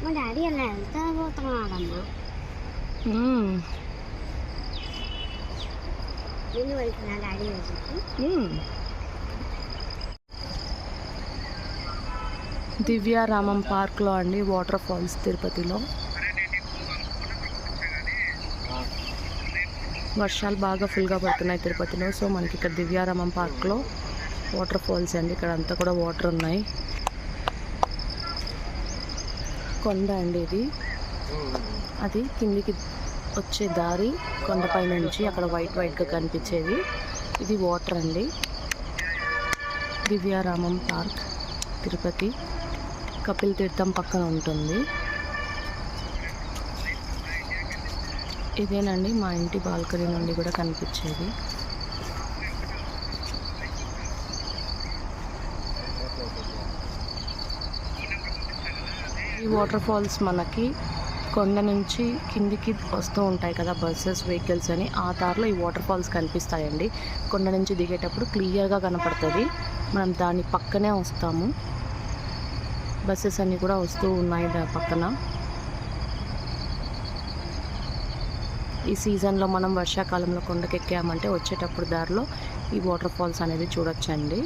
మా డాడీ అలా వెళ్తా పోతున్నాడమ్మా. నేను వెళ్తున్నా డాడీ వచ్చి. దివ్యారామం పార్క్లో అండి వాటర్ ఫాల్స్ తిరుపతిలో. వర్షాలు బాగా ఫుల్గా పడుతున్నాయి తిరుపతిలో. సో మనకి ఇక్కడ దివ్యారామం పార్క్లో వాటర్ ఫాల్స్ అండి. ఇక్కడ అంతా కూడా వాటర్ ఉన్నాయి. కొండ అండి ఇది. అది కిందికి వచ్చే దారి కొండపై నుంచి అక్కడ వైట్గా కనిపించేది. ఇది వాటర్ అండి. దివ్యారామం పార్క్ తిరుపతి కపిల్ తీర్థం పక్కన ఉంటుంది. ఇదేనండి మా ఇంటి బాల్కనీ నుండి కూడా కనిపించేది. ఈ వాటర్ ఫాల్స్ మనకి కొండ నుంచి కిందికి వస్తూ ఉంటాయి కదా బస్సెస్, వెహికల్స్ అని. ఆ దారిలో ఈ వాటర్ ఫాల్స్ కనిపిస్తాయండి. కొండ నుంచి దిగేటప్పుడు క్లియర్గా కనపడుతుంది. మనం దాని పక్కనే వస్తాము. బస్సెస్ అన్నీ కూడా వస్తూ ఉన్నాయి పక్కన. ఈ సీజన్లో మనం వర్షాకాలంలో కొండకెక్కామంటే వచ్చేటప్పుడు దారిలో ఈ వాటర్ ఫాల్స్ అనేది చూడొచ్చండి.